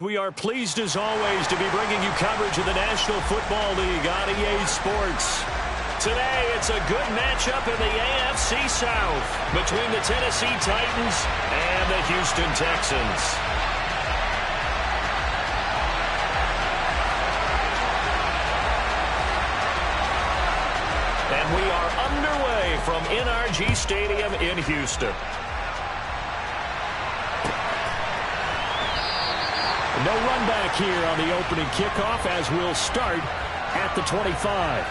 We are pleased as always to be bringing you coverage of the National Football League on EA Sports. Today it's a good matchup in the AFC South between the Tennessee Titans and the Houston Texans. And we are underway from NRG Stadium in Houston. No run back here on the opening kickoff as we'll start at the 25.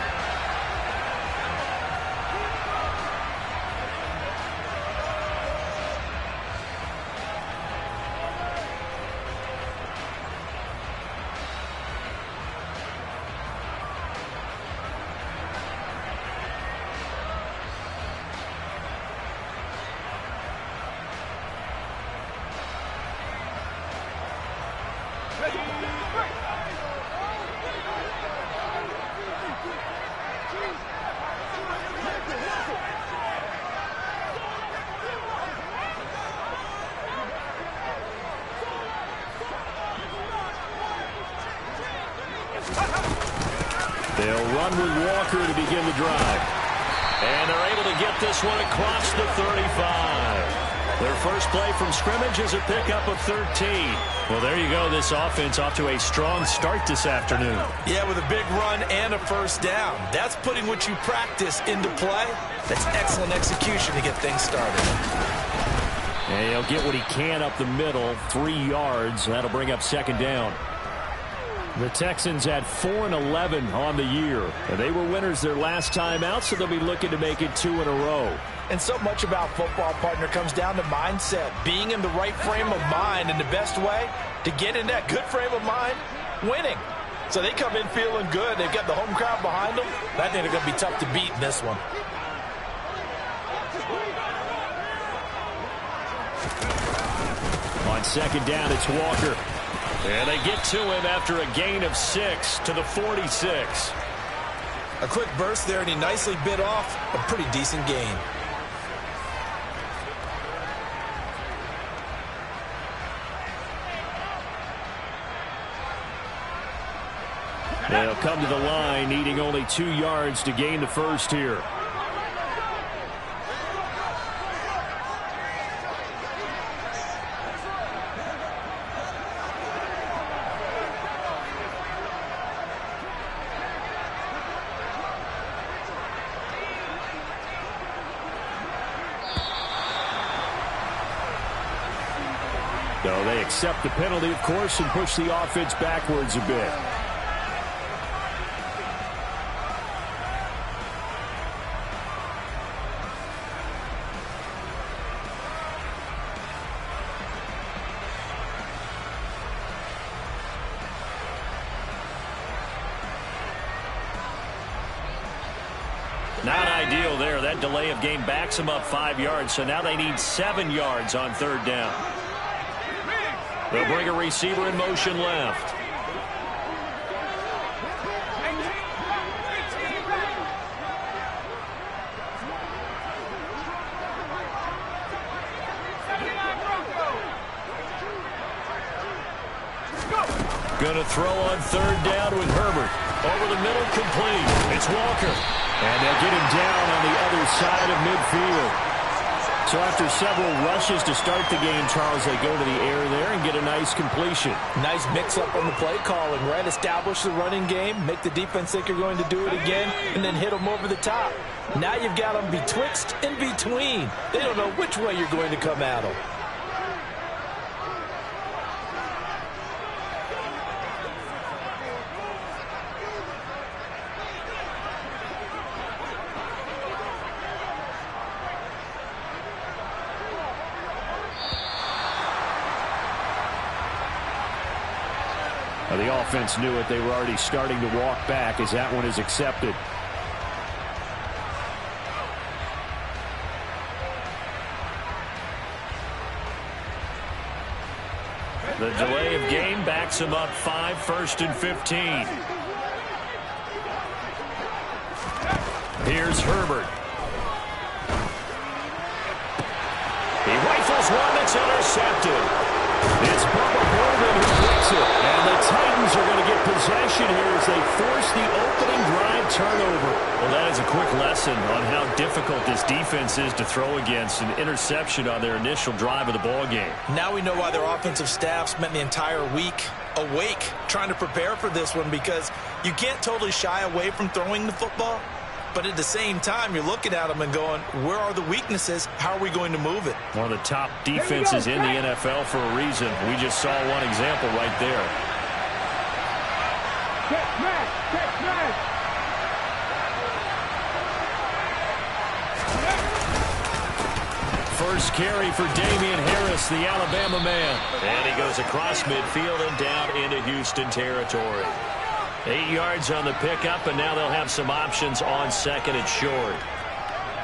They'll run with Walker to begin the drive. And they're able to get this one across the 35. Their first play from scrimmage is a pickup of 13. Well, there you go. This offense off to a strong start this afternoon. Yeah, with a big run and a first down. That's putting what you practice into play. That's excellent execution to get things started. And he'll get what he can up the middle, 3 yards. That'll bring up second down. The Texans had 4-11 on the year. And they were winners their last time out, so they'll be looking to make it 2 in a row. And so much about football, partner, comes down to mindset. Being in the right frame of mind, and the best way to get in that good frame of mind, winning. So they come in feeling good. They've got the home crowd behind them. I think they're going to be tough to beat in this one. On second down, it's Walker. And they get to him after a gain of 6 to the 46. A quick burst there, and he nicely bit off a pretty decent gain. They'll come to the line, needing only 2 yards to gain the first here. So they accept the penalty, of course, and push the offense backwards a bit. Not ideal there. That delay of game backs them up 5 yards, so now they need 7 yards on third down. They'll bring a receiver in motion left. Going to throw on third down with Herbert. Over the middle, complete. It's Walker. And they'll get him down on the other side of midfield. So after several rushes to start the game, Charles, they go to the air there and get a nice completion. Nice mix-up on the play calling, right? Establish the running game, make the defense think you're going to do it again, and then hit them over the top. Now you've got them betwixt and between. They don't know which way you're going to come at them. The offense knew it. They were already starting to walk back as that one is accepted. The delay of game backs him up 5, 1st and 15. Here's Herbert. He rifles one that's intercepted. It's Bubba Morgan who breaks it. possession here as they force the opening drive turnover. Well, that is a quick lesson on how difficult this defense is to throw against. An interception on their initial drive of the ball game. Now we know why their offensive staff spent the entire week awake trying to prepare for this one, because you can't totally shy away from throwing the football. But at the same time, you're looking at them and going, where are the weaknesses? How are we going to move it? One of the top defenses in the NFL for a reason. We just saw one example right there. First carry for Damian Harris, the Alabama man. And he goes across midfield and down into Houston territory. 8 yards on the pickup, and now they'll have some options on second and short.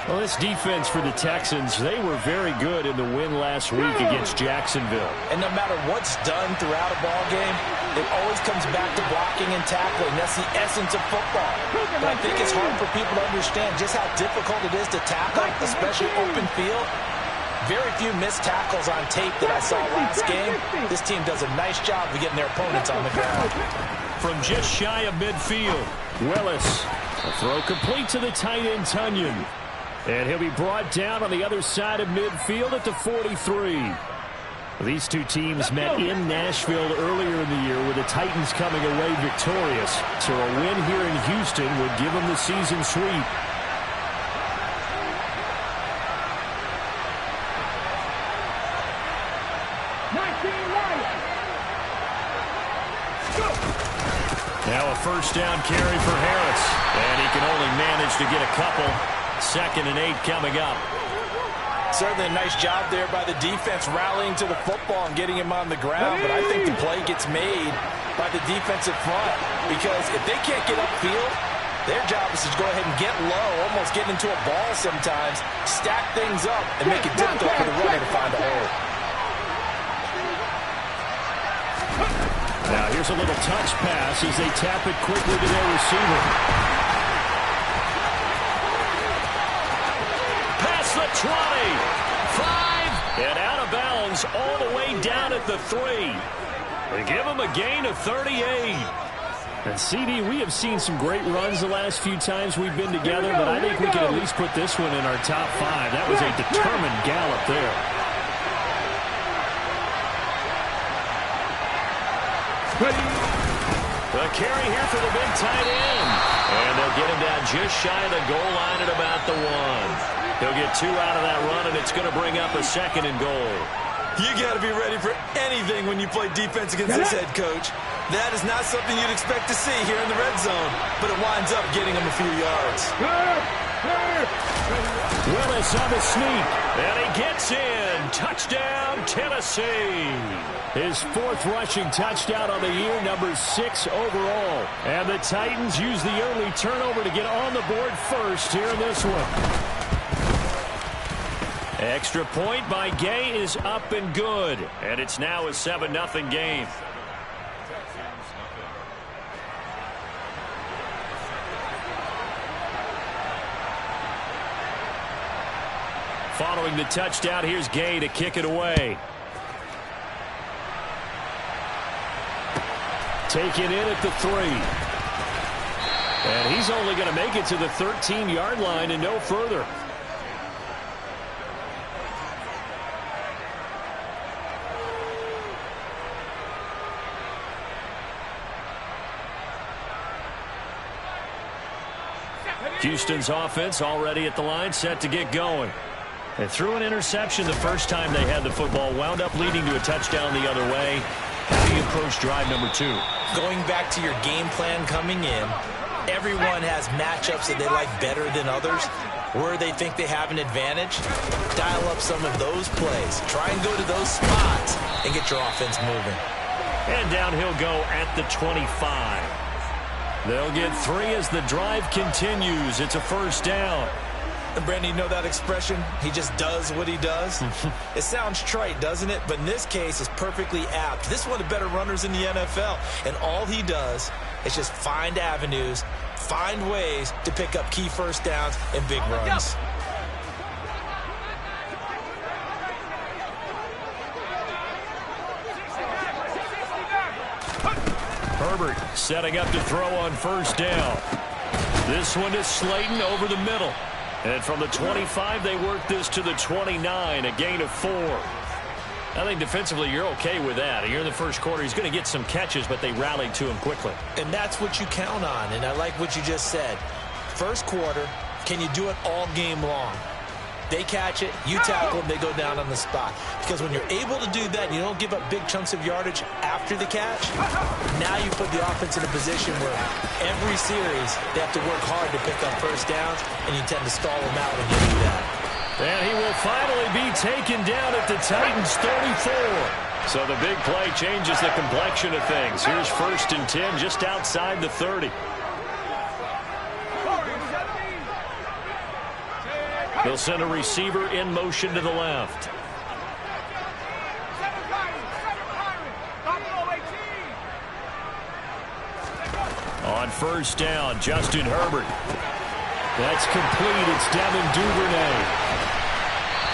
Well, this defense for the Texans, they were very good in the win last week against Jacksonville. And no matter what's done throughout a ball game, it always comes back to blocking and tackling. That's the essence of football. But I think it's hard for people to understand just how difficult it is to tackle, especially open field. Very few missed tackles on tape that I saw last game. This team does a nice job of getting their opponents on the ground. From just shy of midfield, Willis. A throw complete to the tight end, Tunyon. And he'll be brought down on the other side of midfield at the 43. These two teams met in Nashville earlier in the year, with the Titans coming away victorious. So a win here in Houston would give them the season sweep. Now a first down carry for Harris. And he can only manage to get a couple. 2nd and 8 coming up. Certainly a nice job there by the defense rallying to the football and getting him on the ground. But I think the play gets made by the defensive front, because if they can't get upfield, their job is to go ahead and get low, almost get into a ball sometimes, stack things up, and make it difficult for the runner to find a hole. Now here's a little touch pass as they tap it quickly to their receiver. Past the 20, 5, and out of bounds all the way down at the 3. They give them a gain of 38. And CD, we have seen some great runs the last few times we've been together, but I think we can at least put this one in our top 5. That was a determined gallop there. The carry here for the big tight end. And they'll get him down just shy of the goal line at about the 1. He'll get 2 out of that run, and it's going to bring up a 2nd and goal. You got to be ready for anything when you play defense against this head coach. That is not something you'd expect to see here in the red zone, but it winds up getting him a few yards. Willis on the sneak, and he gets in. Touchdown, Tennessee. His 4th rushing touchdown on the year, number 6 overall. And the Titans use the early turnover to get on the board first here in this one. Extra point by Gay is up and good. And it's now a 7-0 game. Following the touchdown, here's Gay to kick it away. Taken in at the 3. And he's only going to make it to the 13-yard line and no further. Houston's offense already at the line, set to get going. They threw an interception the first time they had the football, wound up leading to a touchdown the other way. How do you approach drive number 2? Going back to your game plan coming in, everyone has matchups that they like better than others. Where they think they have an advantage, dial up some of those plays. Try and go to those spots and get your offense moving. And down he'll go at the 25. They'll get 3 as the drive continues. It's a first down. And Brandon, you know that expression? He just does what he does. It sounds trite, doesn't it? But in this case, it's perfectly apt. This is one of the better runners in the NFL. And all he does is just find avenues, find ways to pick up key first downs and big runs. Herbert Setting up to throw on first down. This one is Slayton over the middle. And from the 25, they work this to the 29, a gain of 4. I think defensively you're okay with that. Here in the first quarter, he's going to get some catches, but they rallied to him quickly. And that's what you count on, and I like what you just said. First quarter, can you do it all game long? They catch it, you tackle them, they go down on the spot. Because when you're able to do that and you don't give up big chunks of yardage after the catch, now you put the offense in a position where every series they have to work hard to pick up first downs, and you tend to stall them out when you do that. And he will finally be taken down at the Titans' 34. So the big play changes the complexion of things. Here's 1st and 10 just outside the 30. They'll send a receiver in motion to the left. On first down, Justin Herbert. That's complete. It's Devin Duvernay.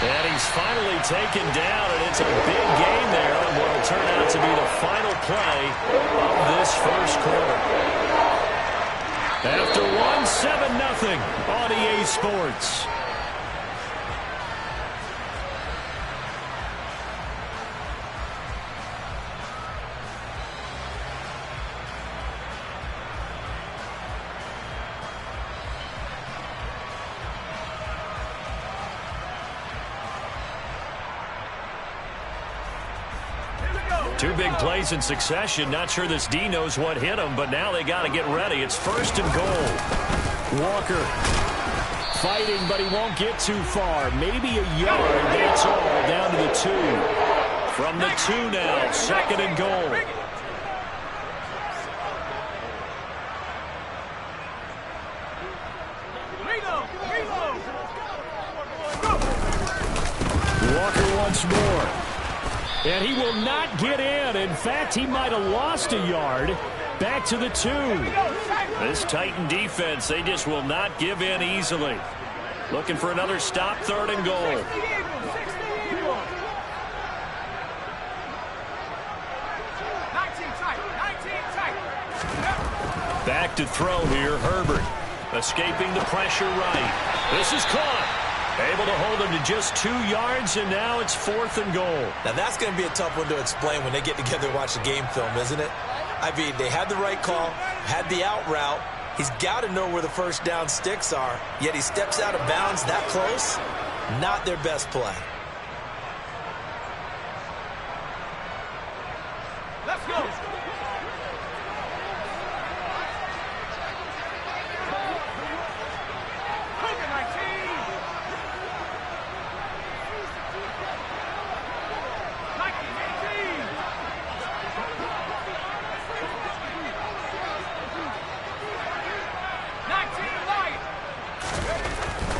And he's finally taken down, and it's a big gain there on what will turn out to be the final play of this first quarter. After one, 7-0 on EA Sports. Two big plays in succession. Not sure this D knows what hit him, but now they got to get ready. It's 1st and goal. Walker fighting, but he won't get too far. Maybe a yard. That's all. Down to the 2. From the 2 now. 2nd and goal. Walker once more. And he will not get in. In fact, he might have lost a yard. Back to the 2. This Titan defense, they just will not give in easily. Looking for another stop, 3rd and goal. Back to throw here, Herbert. Escaping the pressure right. This is caught. Able to hold him to just 2 yards, and now it's 4th and goal. Now, that's going to be a tough one to explain when they get together and watch the game film, isn't it? I mean, they had the right call, had the out route. He's got to know where the first down sticks are, yet he steps out of bounds that close. Not their best play. Let's go.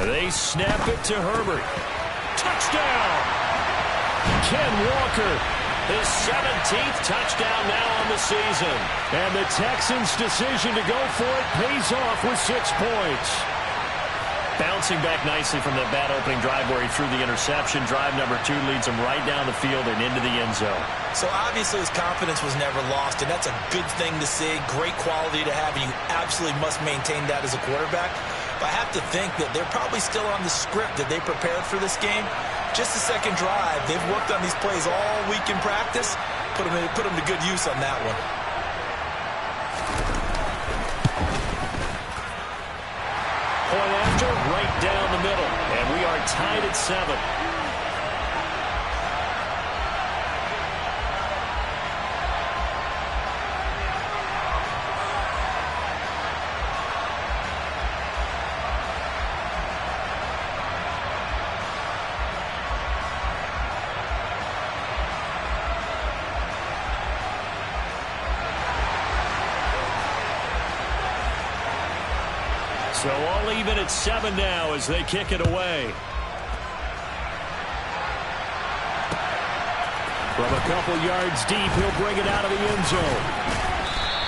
They snap it to Herbert. Touchdown! Ken Walker, his 17th touchdown now on the season. And the Texans' decision to go for it pays off with 6 points. Bouncing back nicely from that bad opening drive where he threw the interception. Drive number 2 leads him right down the field and into the end zone. So obviously his confidence was never lost, and that's a good thing to see. Great quality to have, and you absolutely must maintain that as a quarterback. But I have to think that they're probably still on the script that they prepared for this game. Just the second drive. They've worked on these plays all week in practice. Put them to good use on that one. Point after, right down the middle. And we are tied at 7. So all even at 7 now as they kick it away. From a couple yards deep, he'll bring it out of the end zone.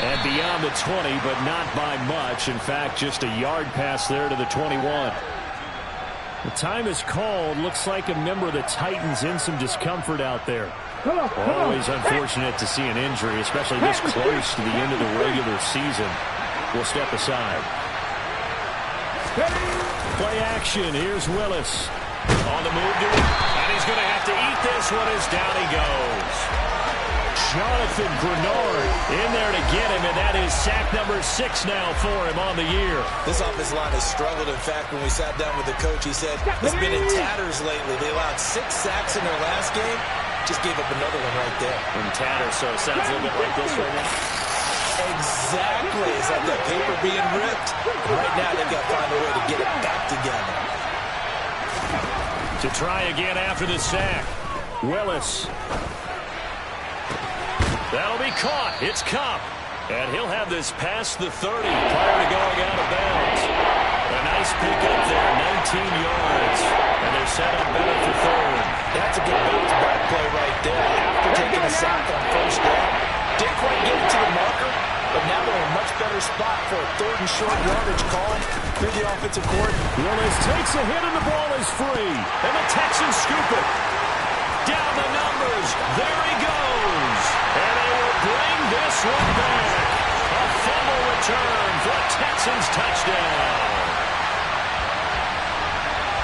And beyond the 20, but not by much. In fact, just a yard pass there to the 21. The time is called. Looks like a member of the Titans in some discomfort out there. Always unfortunate to see an injury, especially this close to the end of the regular season. We'll step aside. Play action. Here's Willis. On the move to it. And he's going to have to eat this one as down he goes. Jonathan Bernard in there to get him, and that is sack number 6 now for him on the year. This offensive line has struggled. In fact, when we sat down with the coach, he said it's been in tatters lately. They allowed 6 sacks in their last game. Just gave up another one right there. In tatters, so it sounds a little bit like this right now. Exactly. It's like that paper being ripped. And right now, they've got to find a way to get it back together. To try again after the sack. Willis. That'll be caught. It's Kopp. And he'll have this past the 30 prior to going out of bounds. A nice pick up there, 19 yards. And they're set up better for third. That's a good bounce back play right there. After taking a sack on first down, didn't quite get it to the marker, but now they're in a much better spot for a 3rd and short yardage call through the offensive coordinator. Willis takes a hit and the ball is free. And the Texans scoop it. Down the numbers. There he goes. And they will bring this one back. A fumble return for a Texans touchdown.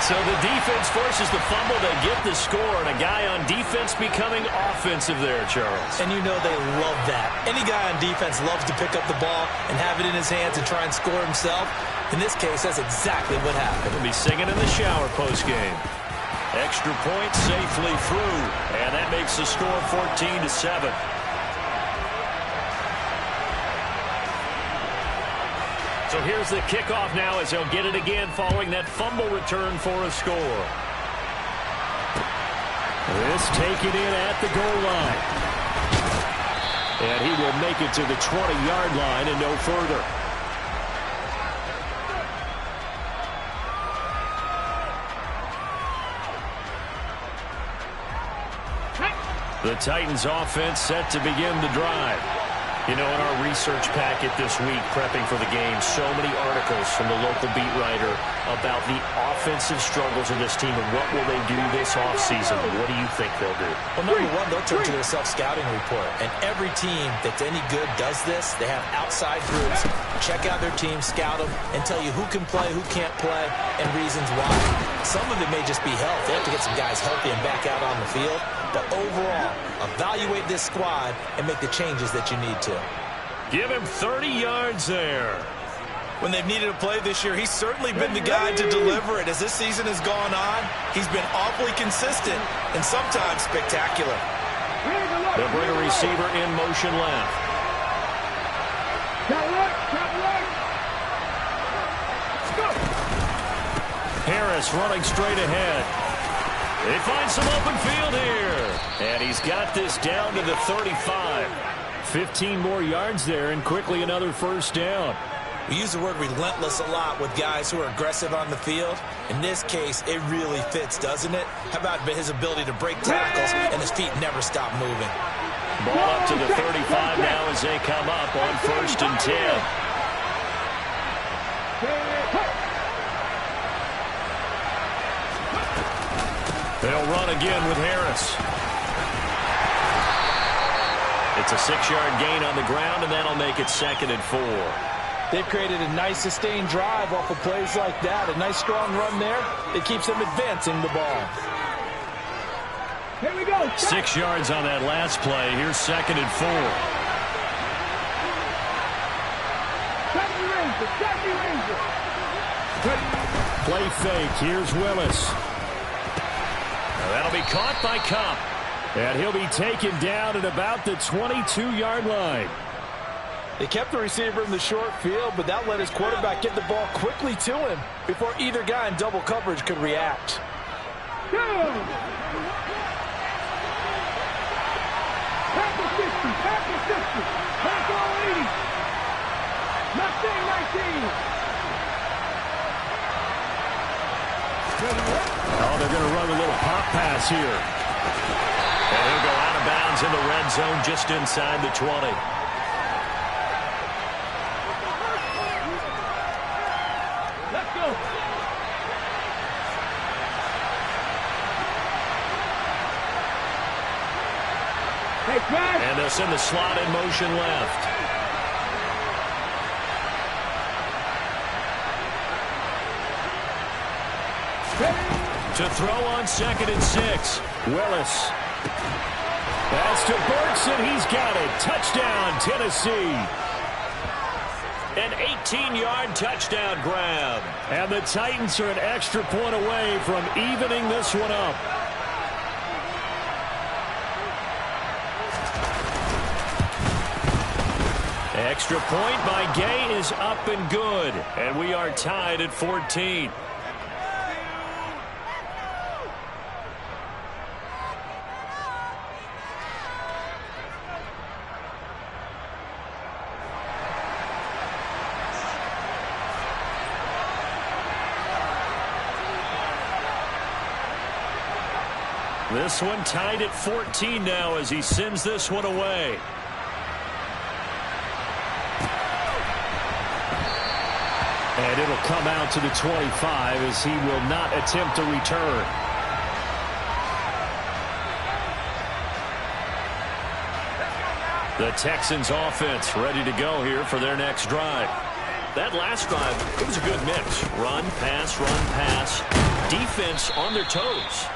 So the defense forces the fumble. They get the score, and a guy on defense becoming offensive there, Charles. And you know they love that. Any guy on defense loves to pick up the ball and have it in his hands and try and score himself. In this case, that's exactly what happened. He'll be singing in the shower postgame. Extra point safely through, and that makes the score 14-7. So here's the kickoff now as he'll get it again following that fumble return for a score. This taken in at the goal line. And he will make it to the 20-yard line and no further. The Titans offense set to begin the drive. You know, in our research packet this week, prepping for the game, so many articles from the local beat writer about the offensive struggles of this team and what will they do this offseason. What do you think they'll do? Well, number one, they'll turn to their self-scouting report. And every team that's any good does this. They have outside groups, check out their team, scout them, and tell you who can play, who can't play, and reasons why. Some of it may just be health. They have to get some guys healthy and back out on the field. But overall, evaluate this squad and make the changes that you need to. Give him 30 yards there. When they've needed a play this year, he's certainly been the guy to deliver it. As this season has gone on, he's been awfully consistent and sometimes spectacular. They'll bring a receiver in motion left. Harris running straight ahead. They find some open field here. And he's got this down to the 35. 15 more yards there and quickly another first down. We use the word relentless a lot with guys who are aggressive on the field. In this case, it really fits, doesn't it? How about his ability to break tackles and his feet never stop moving? Ball up to the 35 now as they come up on 1st and 10. They'll run again with Harris. It's a 6-yard gain on the ground, and that'll make it 2nd and 4. They've created a nice sustained drive off of plays like that. A nice strong run there. It keeps them advancing the ball. Here we go. 6 yards on that last play. Here's 2nd and 4. Play fake. Here's Willis. Now that'll be caught by Kopp. And he'll be taken down at about the 22-yard line. They kept the receiver in the short field, but that let his quarterback get the ball quickly to him before either guy in double coverage could react. Tackle 50, tackle 50, tackle 80. Mustang 19. Oh, they're going to run a little pop pass here. And he'll go out of bounds in the red zone just inside the 20. Hey, Crash. And they'll send the slot in motion left. To throw on 2nd and 6. Willis. That's to Bergson. He's got it. Touchdown, Tennessee. An 18-yard touchdown grab. And the Titans are an extra point away from evening this one up. Extra point by Gay is up and good. And we are tied at 14. This one tied at 14 now as he sends this one away. And it'll come out to the 25 as he will not attempt to return. The Texans offense ready to go here for their next drive. That last drive, it was a good mix. Run, pass, defense on their toes.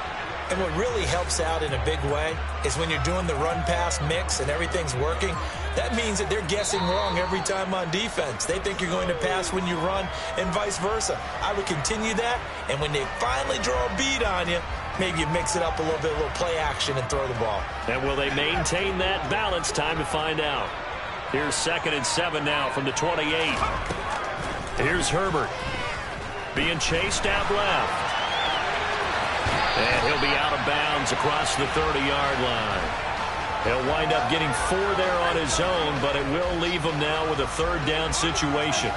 And what really helps out in a big way is when you're doing the run-pass mix and everything's working, that means that they're guessing wrong every time on defense. They think you're going to pass when you run and vice versa. I would continue that, and when they finally draw a bead on you, maybe you mix it up a little bit, a little play action and throw the ball. And will they maintain that balance? Time to find out. Here's 2nd and 7 now from the 28. Here's Herbert being chased out left. And he'll be out of bounds across the 30-yard line. He'll wind up getting 4 there on his own, but it will leave him now with a 3rd down situation.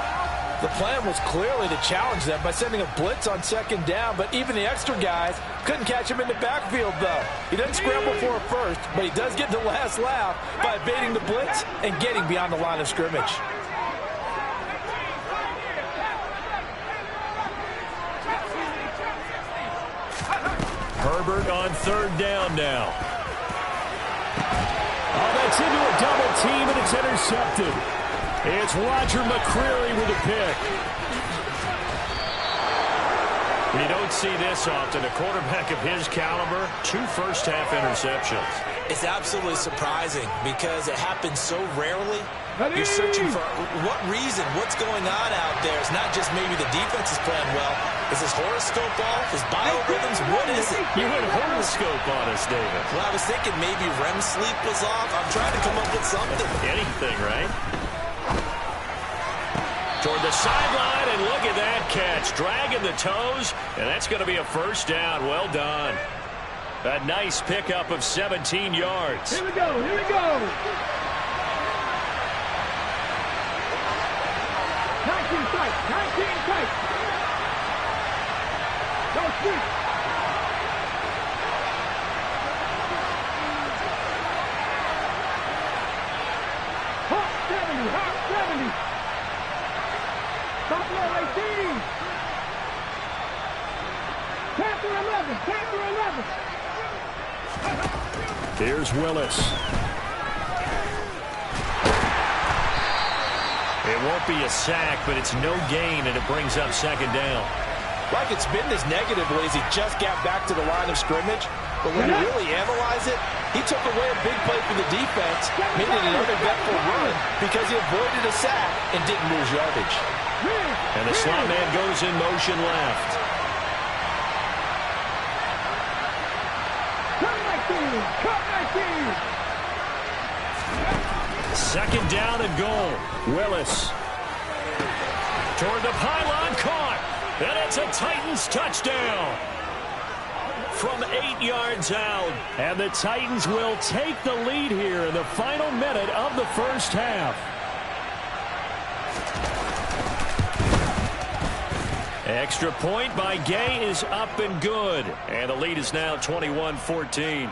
The plan was clearly to challenge them by sending a blitz on 2nd down, but even the extra guys couldn't catch him in the backfield, though. He doesn't scramble for a first, but he does get the last laugh by evading the blitz and getting beyond the line of scrimmage. Herbert on 3rd down now. Oh, that's into a double team, and it's intercepted. It's Roger McCreary with a pick. You don't see this often. A quarterback of his caliber, 2 first-half interceptions. It's absolutely surprising because it happens so rarely. You're searching for what reason, what's going on out there. It's not just maybe the defense is playing well. Is his horoscope off? His biorhythms? What is it? You went horoscope on us, David. Well, I was thinking maybe REM sleep was off. I'm trying to come up with something. Anything, right? Toward the sideline, and look at that catch. Dragging the toes, and that's going to be a 1st down. Well done. A nice pickup of 17 yards. Here we go. Here we go. 19 tight. 19 tight. Go sweep. Hot 70. Hot 70. Top row 18. Panther 11. Panther 11. Here's Willis. It won't be a sack, but it's no gain, and it brings up 2nd down. Like it's been as negatively as he just got back to the line of scrimmage. But when you really analyze it, he took away a big play for the defense, made it an uneventful run because he avoided a sack and didn't lose yardage. And the slot man goes in motion left. Cut 19. 2nd down and goal. Willis. Toward the pylon, caught. And it's a Titans touchdown. From 8 yards out. And the Titans will take the lead here in the final minute of the 1st half. Extra point by Gay is up and good. And the lead is now 21-14.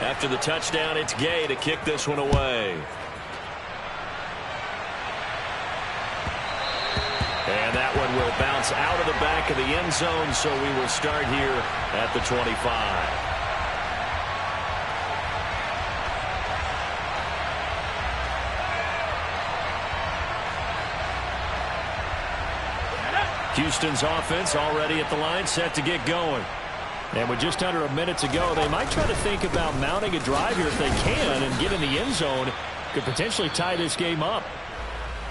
After the touchdown, it's Gay to kick this one away. And that one will bounce out of the back of the end zone, so we will start here at the 25. Houston's offense already at the line, set to get going. And with just under a minute to go, they might try to think about mounting a drive here if they can and get in the end zone. Could potentially tie this game up.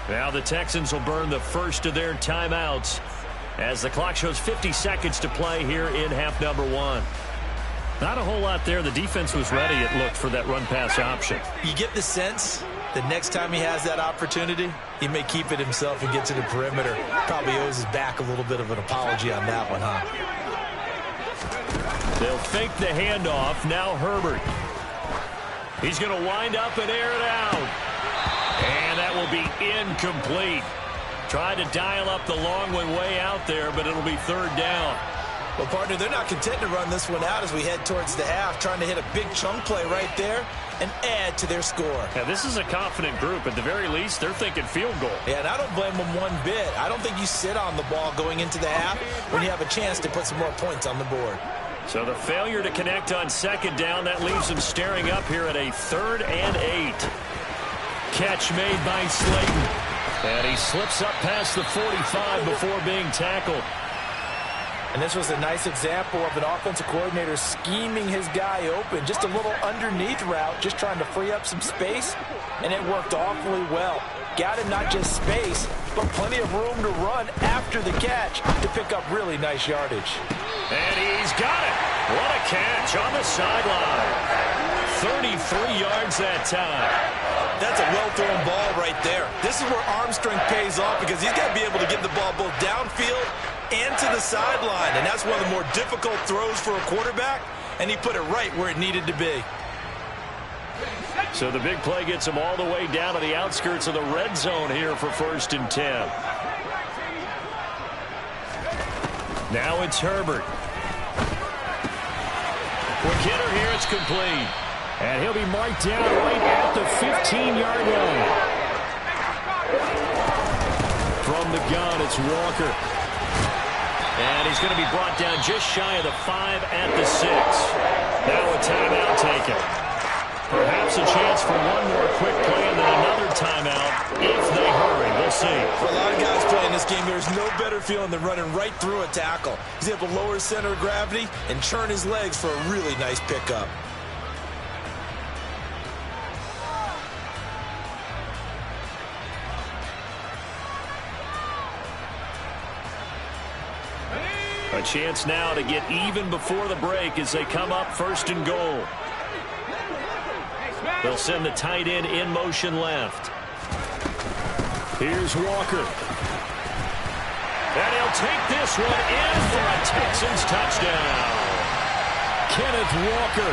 Now the Texans will burn the first of their timeouts as the clock shows 50 seconds to play here in half number one. Not a whole lot there. The defense was ready, it looked, for that run-pass option. You get the sense that next time he has that opportunity, he may keep it himself and get to the perimeter. Probably owes his back a little bit of an apology on that one, huh? They'll fake the handoff. Now Herbert. He's going to wind up and air it out. And that will be incomplete. Tried to dial up the long one way out there, but it'll be third down. Well, partner, they're not content to run this one out as we head towards the half, trying to hit a big chunk play right there and add to their score. Yeah, this is a confident group. At the very least, they're thinking field goal. Yeah, and I don't blame them one bit. I don't think you sit on the ball going into the half when you have a chance to put some more points on the board. So the failure to connect on second down, that leaves them staring up here at a 3rd and 8. Catch made by Slayton. And he slips up past the 45 before being tackled. And this was a nice example of an offensive coordinator scheming his guy open. Just a little underneath route, just trying to free up some space, and it worked awfully well. Got him not just space, but plenty of room to run after the catch to pick up really nice yardage. And he's got it. What a catch on the sideline. 33 yards that time. That's a well-thrown ball right there. This is where arm strength pays off because he's got to be able to get the ball both downfield and to the sideline. And that's one of the more difficult throws for a quarterback, and he put it right where it needed to be. So the big play gets him all the way down to the outskirts of the red zone here for 1st and 10. Now it's Herbert. Quick hitter here, it's complete. And he'll be marked down right at the 15-yard line. From the gun, it's Walker. And he's going to be brought down just shy of the 5 at the 6. Now a timeout taken. Perhaps a chance for one more quick play and then another timeout if they hurry. We'll see. For a lot of guys playing this game, there's no better feeling than running right through a tackle. He's able to lower his center of gravity and churn his legs for a really nice pickup. A chance now to get even before the break as they come up 1st and goal. They'll send the tight end in motion left. Here's Walker. And he'll take this one in for a Texans touchdown. Kenneth Walker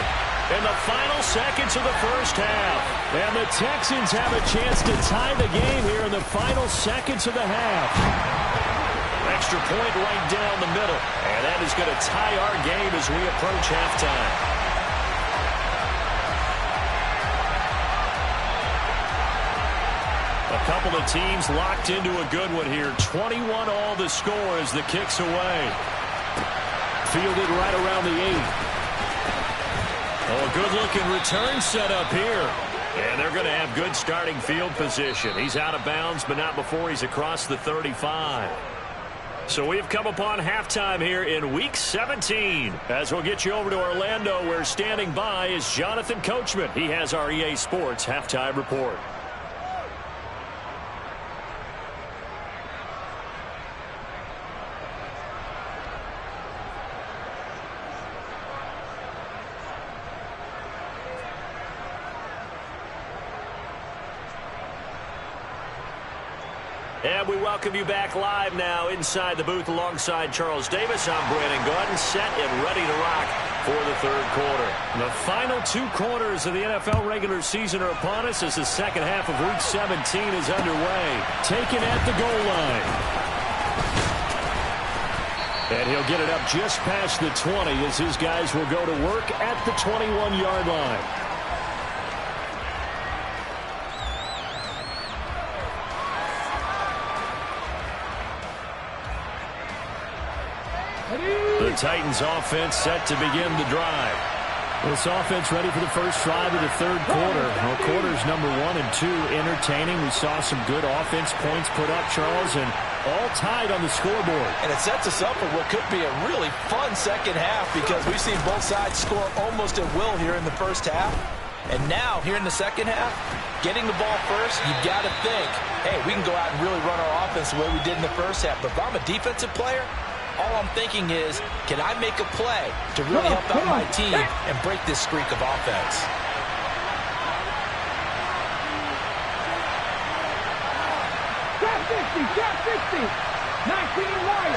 in the final seconds of the first half. And the Texans have a chance to tie the game here in the final seconds of the half. Extra point right down the middle. And that is going to tie our game as we approach halftime. A couple of teams locked into a good one here. 21 all the score as the kick's away. Fielded right around the 8. Oh, a good-looking return set up here. And they're going to have good starting field position. He's out of bounds, but not before he's across the 35. So we've come upon halftime here in Week 17. As we'll get you over to Orlando, where standing by is Jonathan Coachman. He has our EA Sports Halftime Report. And we welcome you back live now inside the booth alongside Charles Davis. I'm Brandon Gordon, set and ready to rock for the third quarter. The final 2 quarters of the NFL regular season are upon us as the second half of Week 17 is underway. Taken at the goal line. And he'll get it up just past the 20 as his guys will go to work at the 21-yard line. The Titans offense set to begin the drive. This offense ready for the first drive of the third quarter. Well, quarters number 1 and 2 entertaining. We saw some good offense points put up, Charles, and all tied on the scoreboard. And it sets us up for what could be a really fun second half because we've seen both sides score almost at will here in the first half. And now, here in the second half, getting the ball first, you've got to think, hey, we can go out and really run our offense the way we did in the first half. But if I'm a defensive player, all I'm thinking is, can I make a play to really help out my team and break this streak of offense? Drop 60, drop 60. 19 wide.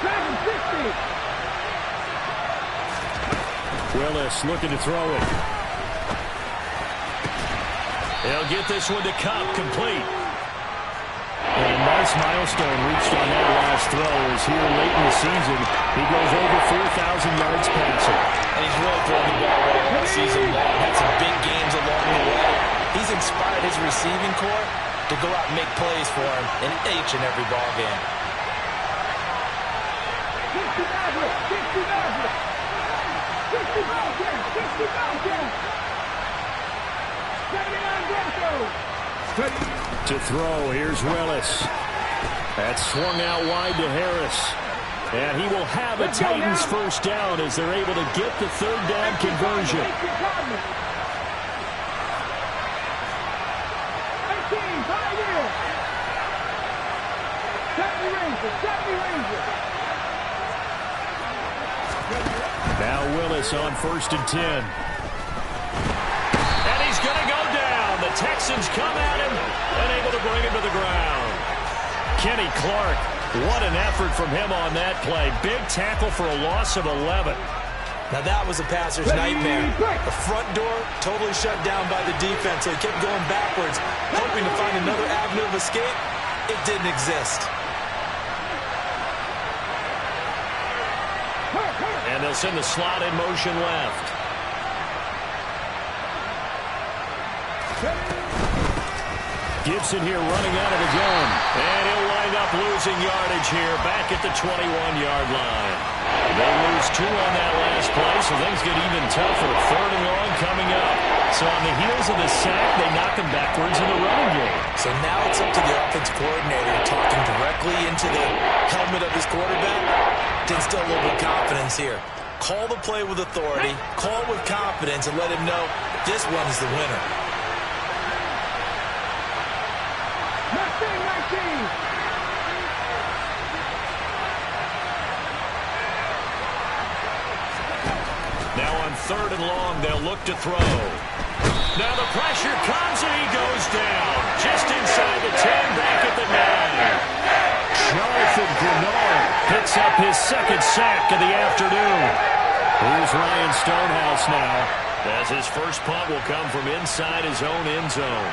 Drop 60. Willis looking to throw it. He'll get this one to Cup, complete. And a nice milestone reached on that last throw as here late in the season, he goes over 4,000 yards passing. And he's really throwing the ball well all season long. Had some big games along the way. He's inspired his receiving corps to go out and make plays for him in each and every ball game. 60 Maverick, 60 Maverick. 60 Maverick, 60 Maverick. 79 Bronco. To throw, here's Willis. That's swung out wide to Harris. And he will have a Titans first down as they're able to get the third down conversion. 18, pioneer. 70 Rangers, 70 Rangers. Now Willis on 1st and 10. And he's going to go down. The Texans come at him and able to bring him to the ground. Kenny Clark, what an effort from him on that play. Big tackle for a loss of 11. Now that was a passer's nightmare. The front door totally shut down by the defense, so he kept going backwards, hoping to find another avenue of escape. It didn't exist. And they'll send the slot in motion left. Gibson here running out of the gun. And he'll wind up losing yardage here back at the 21-yard line. They lose 2 on that last play, so things get even tougher. 3rd and long coming up. So on the heels of the sack, they knock him backwards in the running game. So now it's up to the offensive coordinator talking directly into the helmet of his quarterback to instill a little bit of confidence here. Call the play with authority, call with confidence, and let him know this one is the winner. Now on 3rd and long, they'll look to throw. Now the pressure comes and he goes down. Just inside the 10, back at the 9. Jonathan Grenard picks up his 2nd sack of the afternoon. Here's Ryan Stonehouse now, as his first punt will come from inside his own end zone.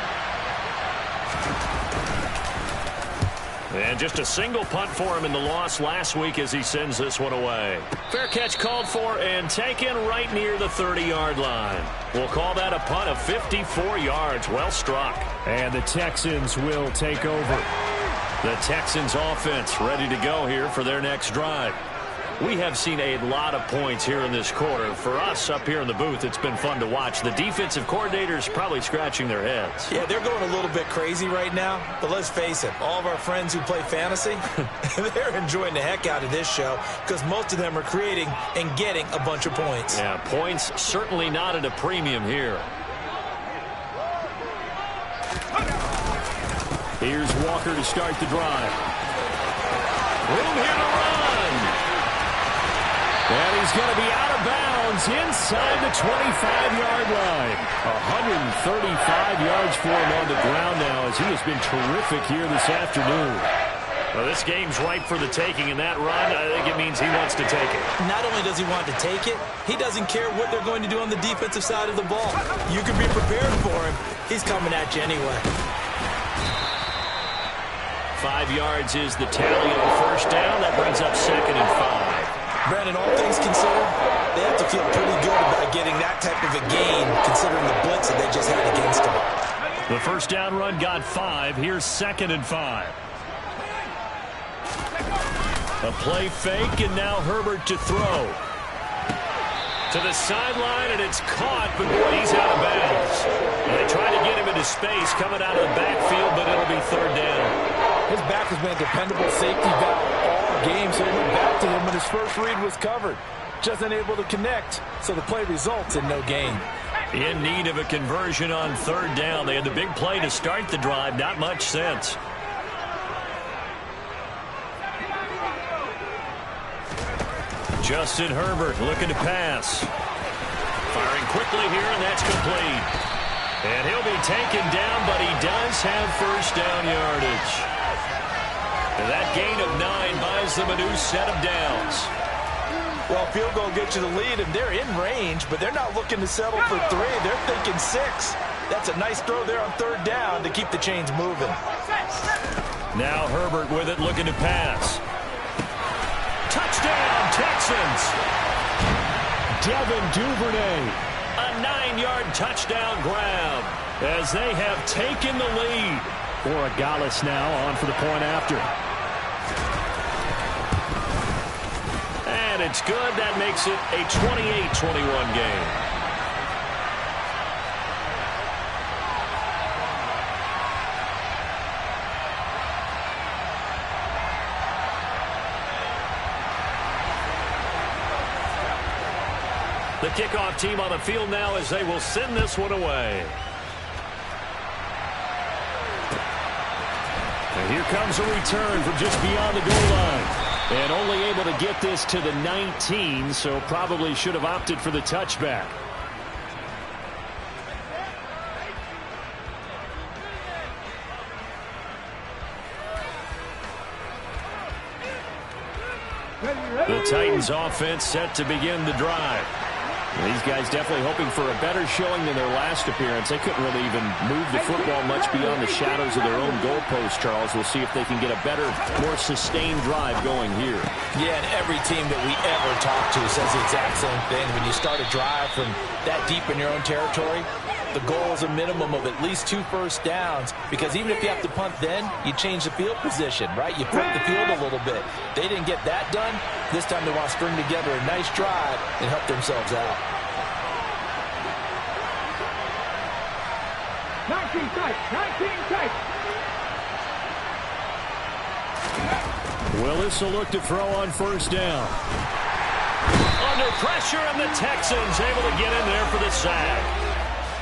And just a single punt for him in the loss last week as he sends this one away. Fair catch called for and taken right near the 30-yard line. We'll call that a punt of 54 yards. Well struck. And the Texans will take over. The Texans offense ready to go here for their next drive. We have seen a lot of points here in this quarter. For us up here in the booth, it's been fun to watch. The defensive coordinators probably scratching their heads. Yeah, they're going a little bit crazy right now. But let's face it, all of our friends who play fantasy, they're enjoying the heck out of this show because most of them are creating and getting a bunch of points. Yeah, points certainly not at a premium here. Here's Walker to start the drive. Room here to run. And he's going to be out of bounds inside the 25-yard line. 135 yards for him on the ground now as he has been terrific here this afternoon. Well, this game's ripe for the taking, and that run, I think it means he wants to take it. Not only does he want to take it, he doesn't care what they're going to do on the defensive side of the ball. You can be prepared for him. He's coming at you anyway. 5 yards is the tally on first down. That brings up 2nd and 5. Brandon, all things considered, they have to feel pretty good about getting that type of a gain, considering the blitz that they just had against them. The first down run got 5. Here's 2nd and 5. A play fake, and now Herbert to throw. To the sideline, and it's caught, but boy, he's out of bounds. And they try to get him into space coming out of the backfield, but it'll be 3rd down. His back has been a dependable safety valve all game, so he went back to him when his first read was covered. Just unable to connect, so the play results in no gain. In need of a conversion on 3rd down. They had the big play to start the drive. Not much sense. Justin Herbert looking to pass. Firing quickly here, and that's complete. And he'll be taken down, but he does have first down yardage. And that gain of 9 buys them a new set of downs. Well, field goal gets you the lead, and they're in range, but they're not looking to settle for 3. They're thinking 6. That's a nice throw there on 3rd down to keep the chains moving. Now Herbert with it, looking to pass. Touchdown, Texans! Devin Duvernay, a 9-yard touchdown grab as they have taken the lead. Borregales now on for the point after. And it's good. That makes it a 28-21 game. The kickoff team on the field now as they will send this one away. And here comes a return from just beyond the goal line. And only able to get this to the 19, so probably should have opted for the touchback. The Titans offense set to begin the drive. These guys definitely hoping for a better showing than their last appearance. They couldn't really even move the football much beyond the shadows of their own goalpost, Charles. We'll see if they can get a better, more sustained drive going here. Yeah, and every team that we ever talk to says the exact same thing. When you start a drive from that deep in your own territory, the goal is a minimum of at least 2 first downs, because even if you have to punt then, you change the field position, right? You flip the field a little bit. They didn't get that done. This time they want to string together a nice drive and help themselves out. 19 tight, 19 tight. Willis will look to throw on first down. Under pressure, and the Texans able to get in there for the sack.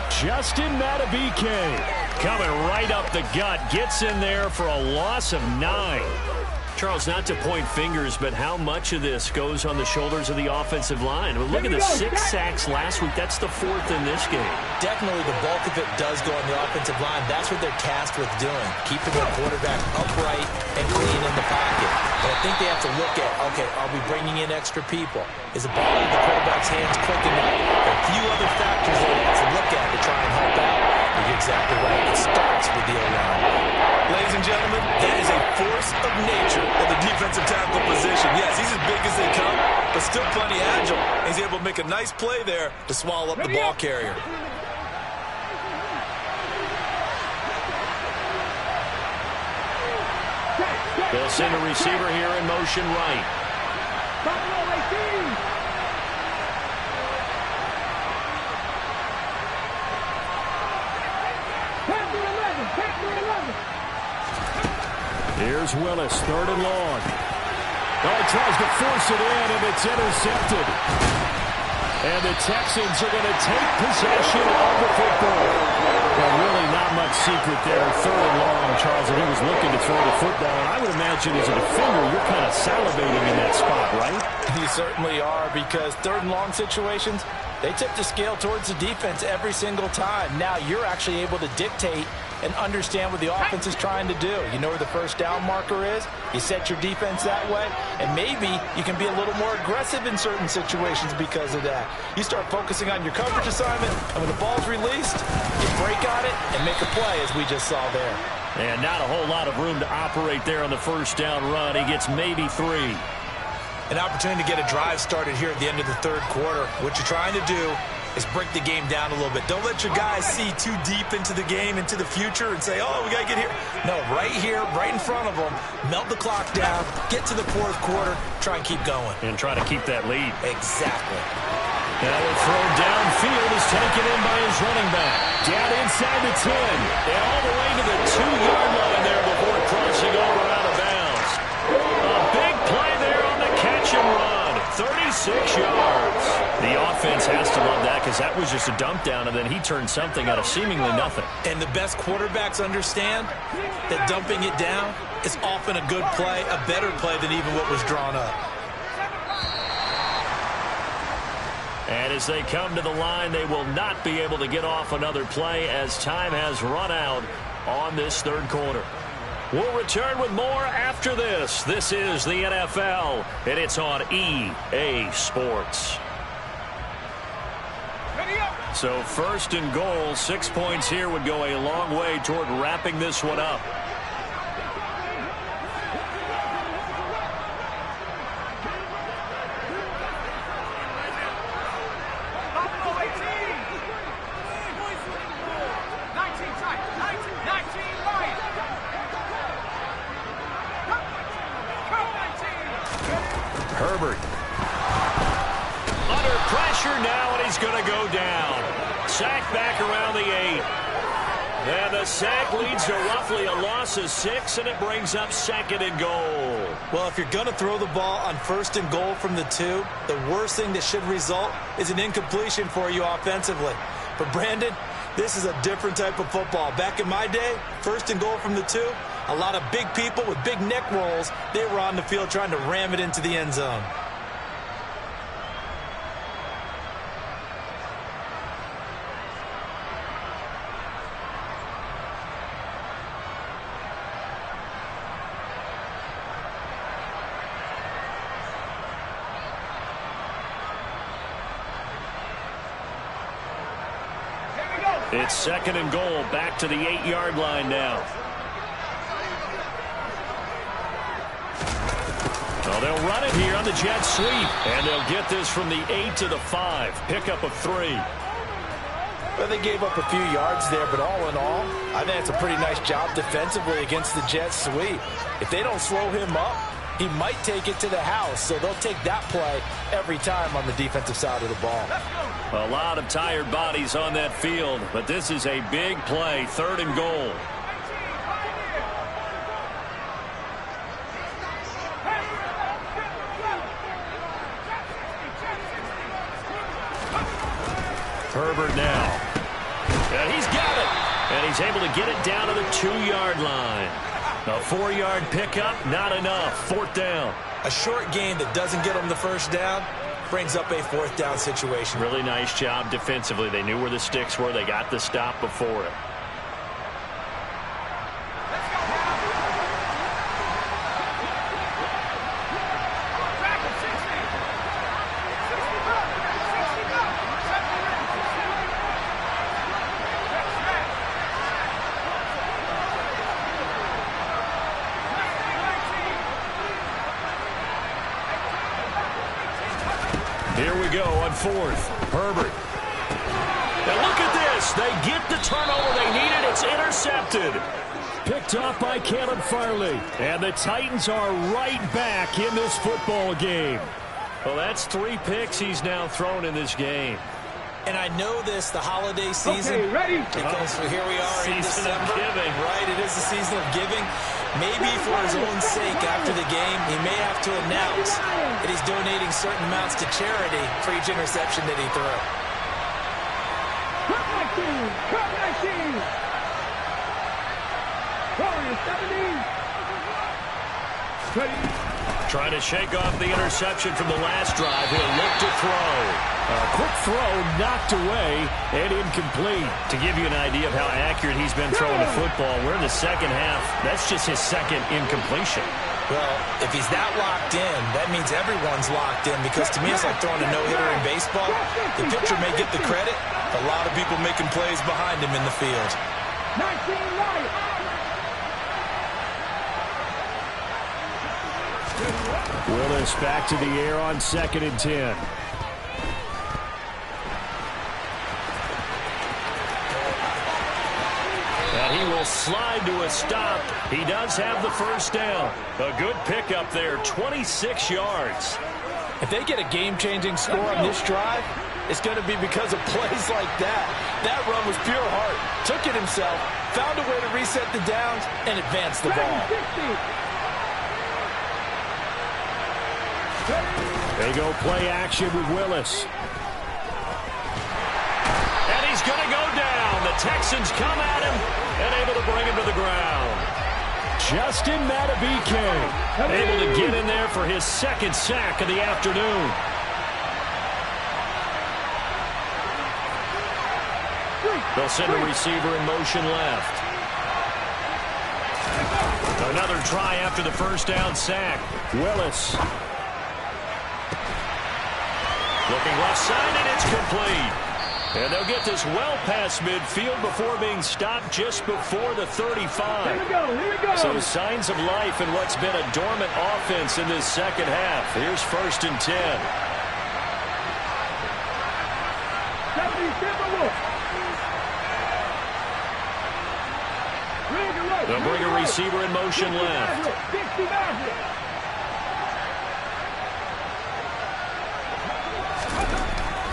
Justin Madubuike coming right up the gut, gets in there for a loss of 9. Charles, not to point fingers, but how much of this goes on the shoulders of the offensive line? I mean, look at the 6 sacks last week. That's the 4th in this game. Definitely the bulk of it does go on the offensive line. That's what they're tasked with doing, keeping the quarterback upright and clean in the pocket. But I think they have to look at, okay, are we bringing in extra people? Is the ball in the quarterback's hands quick enough? There are a few other factors they have to look at to try and help out. You're exactly right. It starts with the O-line. Ladies and gentlemen, that is a force of nature at the defensive tackle position. Yes, he's as big as they come, but still plenty agile. He's able to make a nice play there to swallow up the ball carrier. They'll send a receiver here in motion right. Here's Willis, 3rd and long. Oh, he tries to force it in, and it's intercepted. And the Texans are going to take possession of the football. Well, really not much secret there. 3rd and long, Charles, and he was looking to throw the football. And I would imagine as a defender, you're kind of salivating in that spot, right? You certainly are, because 3rd and long situations, they tip the scale towards the defense every single time. Now you're actually able to dictate and understand what the offense is trying to do. You know where the first down marker is. You set your defense that way, and maybe you can be a little more aggressive in certain situations because of that. You start focusing on your coverage assignment, and when the ball's released, you break on it and make a play, as we just saw there. And not a whole lot of room to operate there on the first down run. He gets maybe 3. An opportunity to get a drive started here at the end of the third quarter. What you're trying to do is break the game down a little bit. Don't let your guys see too deep into the game, into the future, and say, oh, we got to get here. No, right here, right in front of them, melt the clock down, get to the fourth quarter, try and keep going. And try to keep that lead. Exactly. Now a throw downfield is taken in by his running back. Down inside the 10. And all the way to the 2-yard line there before crossing over out of bounds. A big play there on the catch and run. 36 yards. The offense has to love that because that was just a dump down, and then he turned something out of seemingly nothing. And the best quarterbacks understand that dumping it down is often a good play, a better play than even what was drawn up. And as they come to the line, they will not be able to get off another play as time has run out on this third quarter. We'll return with more after this. This is the NFL, and it's on EA Sports. So first and goal, 6 points here would go a long way toward wrapping this one up. Herbert. Under pressure now, and he's going to go down. Sack back around the 8. And the sack leads to roughly a loss of 6, and it brings up second and goal. Well, if you're going to throw the ball on first and goal from the 2, the worst thing that should result is an incompletion for you offensively. But, Brandon, this is a different type of football. Back in my day, first and goal from the 2, a lot of big people with big neck rolls, they were on the field trying to ram it into the end zone. It's second and goal, back to the 8-yard line now. Well, they'll run it here on the jet sweep, and they'll get this from the 8 to the 5. Pickup of 3. Well, they gave up a few yards there, but all in all, I think it's a pretty nice job defensively against the jet sweep. If they don't slow him up, he might take it to the house, so they'll take that play every time on the defensive side of the ball. A lot of tired bodies on that field, but this is a big play, third and goal. Herbert now. And he's got it. And he's able to get it down to the 2-yard line. A 4-yard pickup, not enough. Fourth down. A short game that doesn't get them the first down brings up a fourth down situation. Really nice job defensively. They knew where the sticks were. They got the stop before it. Here we go on fourth. Herbert. Now look at this. They get the turnover they needed. It's intercepted. Picked off by Caleb Farley. And the Titans are right back in this football game. Well, that's 3 picks he's now thrown in this game. And I know this, the holiday season. Okay, ready? Because here we are in Season of December. giving. Right, it is the season of giving. Maybe for his own sake after the game, he may have to announce that he's donating certain amounts to charity for each interception that he threw. Cut 19! Cut 19! Warriors 70! Ready? Trying to shake off the interception from the last drive. He'll look to throw. A quick throw knocked away and incomplete. To give you an idea of how accurate he's been throwing the football, we're in the second half. That's just his second incompletion. Well, if he's that locked in, that means everyone's locked in, because to me it's like throwing a no-hitter in baseball. The pitcher may get the credit, a lot of people making plays behind him in the field. 19 right! Willis back to the air on 2nd and 10. And he will slide to a stop. He does have the first down. A good pickup there, 26 yards. If they get a game-changing score on this drive, it's going to be because of plays like that. That run was pure heart. Took it himself, found a way to reset the downs, and advance the ball. They go play action with Willis. And he's going to go down. The Texans come at him and able to bring him to the ground. Justin Madubuike able to get in there for his 2nd sack of the afternoon. They'll send a receiver in motion left. Another try after the first down sack. Willis. Looking left side, and it's complete. And they'll get this well past midfield before being stopped just before the 35. Here we go. So signs of life in what's been a dormant offense in this second half. Here's 1st and 10. They'll bring a receiver in motion left.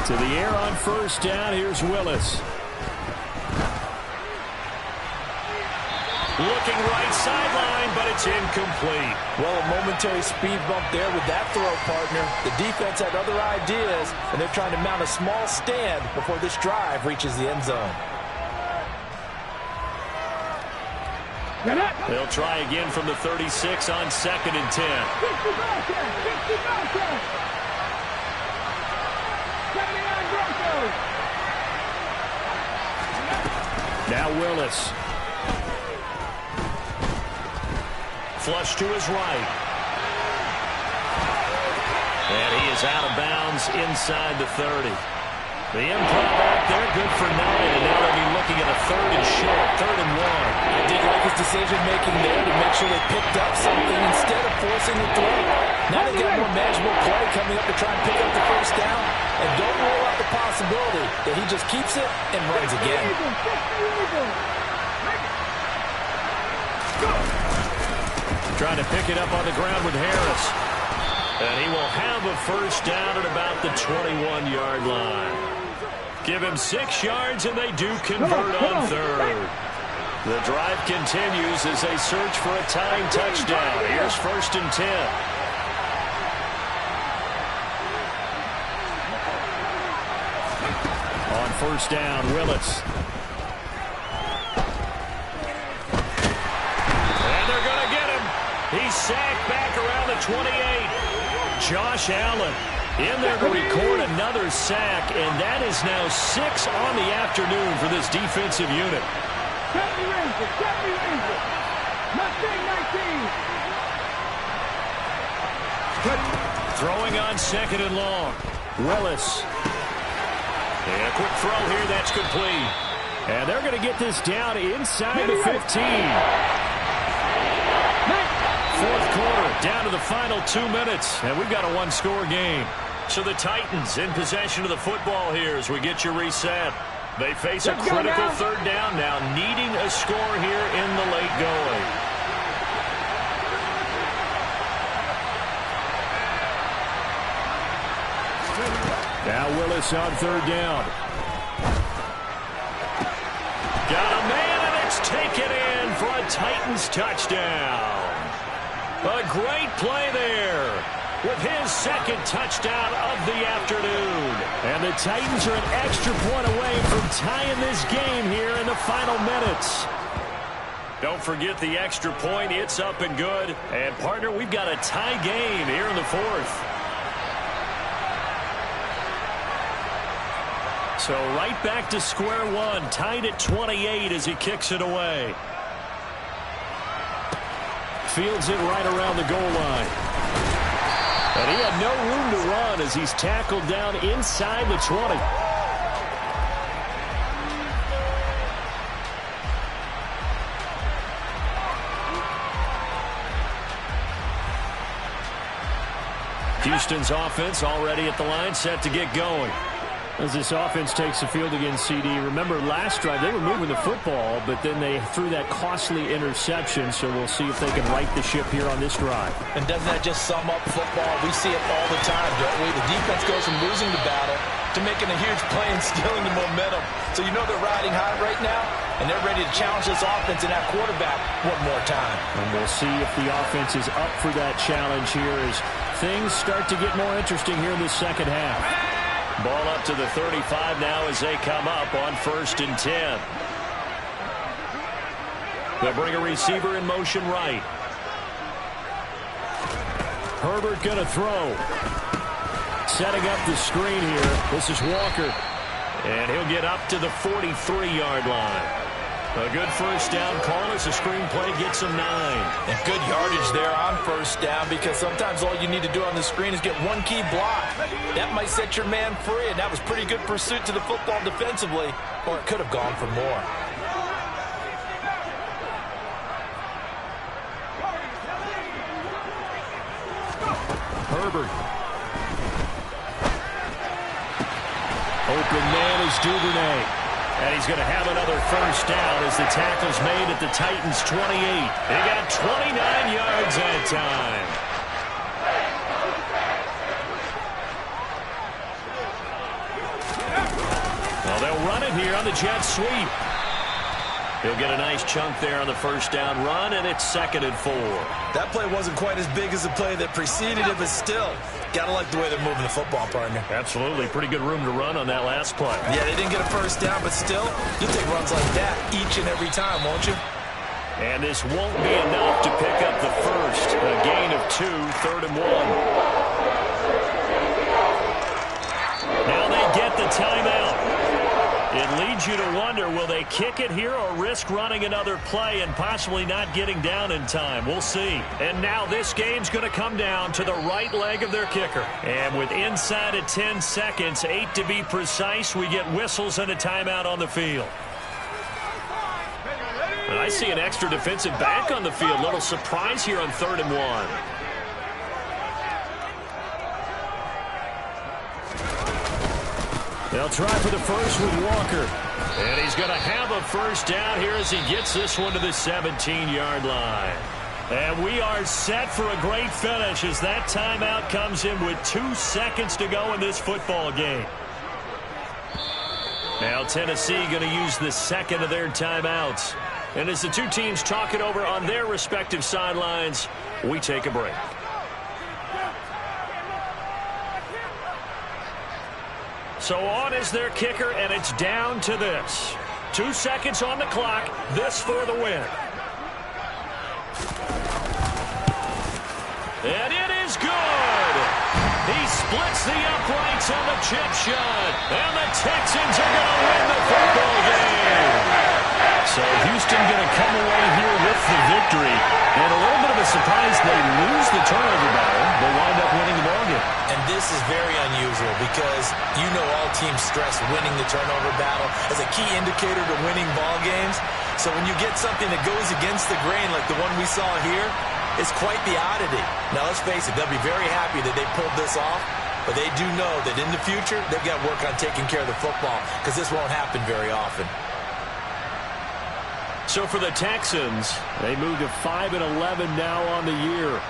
To the air on 1st down. Here's Willis. Looking right sideline, but it's incomplete. Well, a momentary speed bump there with that throw, partner. The defense had other ideas, and they're trying to mount a small stand before this drive reaches the end zone. They'll try again from the 36 on 2nd and 10. Now Willis. Flush to his right. And he is out of bounds inside the 30. The improv out there, good for 9, and now they'll be looking at a 3rd and short, 3rd and 1. I did like his decision-making there to make sure they picked up something instead of forcing the throw. Now they got a more manageable play coming up to try and pick up the first down, and don't rule out the possibility that he just keeps it and runs again. Trying to pick it up on the ground with Harris. And he will have a first down at about the 21-yard line. Give him 6 yards, and they do convert on 3rd. The drive continues as they search for a tying touchdown. Here's 1st and 10. On 1st down, Willis. And they're going to get him. He's sacked back around the 28. Josh Allen in there to record another sack, and that is now 6 on the afternoon for this defensive unit. Throwing on 2nd and long. Willis. And a quick throw here, that's complete. And they're going to get this down inside the 15. 4th quarter, down to the final 2 minutes, and we've got a 1-score game. So the Titans in possession of the football here as we get you reset. They face a critical 3rd down now, needing a score here in the late going. Now Willis on 3rd down. Got a man, and it's taken in for a Titans touchdown. A great play there with his 2nd touchdown of the afternoon. And the Titans are an extra point away from tying this game here in the final minutes. Don't forget the extra point. It's up and good. And, partner, we've got a tie game here in the 4th. So right back to square one, tied at 28 as he kicks it away. Fields it right around the goal line. And he had no room to run as he's tackled down inside the 20. Houston's offense already at the line, set to get going. As this offense takes the field against CD, remember last drive they were moving the football, but then they threw that costly interception, so we'll see if they can right the ship here on this drive. And doesn't that just sum up football? We see it all the time, don't we? The defense goes from losing the battle to making a huge play and stealing the momentum. So you know they're riding high right now, and they're ready to challenge this offense and that quarterback one more time. And we'll see if the offense is up for that challenge here as things start to get more interesting here in the second half. Ball up to the 35 now as they come up on 1st and 10. They'll bring a receiver in motion right. Herbert going to throw. Setting up the screen here. This is Walker. And he'll get up to the 43-yard line. A good first down call as the screen play gets him 9. And good yardage there on first down, because sometimes all you need to do on the screen is get one key block. That might set your man free, and that was pretty good pursuit to the football defensively, or it could have gone for more. Herbert. Open man is Duvernay. And he's going to have another first down as the tackle's made at the Titans' 28. They got 29 yards that time. Well, they'll run it here on the jet sweep. He'll get a nice chunk there on the first down run, and it's 2nd and 4. That play wasn't quite as big as the play that preceded it, but still, got to like the way they're moving the football, partner. Absolutely. Pretty good room to run on that last play. Yeah, they didn't get a first down, but still, you'll take runs like that each and every time, won't you? And this won't be enough to pick up the first. A gain of 2, 3rd and 1. Now they get the timeout. It leads you to wonder, will they kick it here or risk running another play and possibly not getting down in time? We'll see. And now this game's going to come down to the right leg of their kicker. And with inside of 10 seconds, 8 to be precise, we get whistles and a timeout on the field. And I see an extra defensive back on the field. Little surprise here on 3rd and 1. They'll try for the first with Walker. And he's going to have a first down here as he gets this one to the 17-yard line. And we are set for a great finish as that timeout comes in with 2 seconds to go in this football game. Now Tennessee going to use the second of their timeouts. And as the two teams talk it over on their respective sidelines, we take a break. So on is their kicker, and it's down to this. 2 seconds on the clock. This for the win. And it is good. He splits the uprights on the chip shot. And the Texans are going to win the football game. So Houston going to come away here with the victory. And a little bit of a surprise, they lose the turnover battle. They wind up winning the ball game. And this is very unusual because you know all teams stress winning the turnover battle as a key indicator to winning ball games. So when you get something that goes against the grain like the one we saw here, it's quite the oddity. Now let's face it, they'll be very happy that they pulled this off, but they do know that in the future they've got to work on taking care of the football because this won't happen very often. So for the Texans, they move to 5-11 now on the year.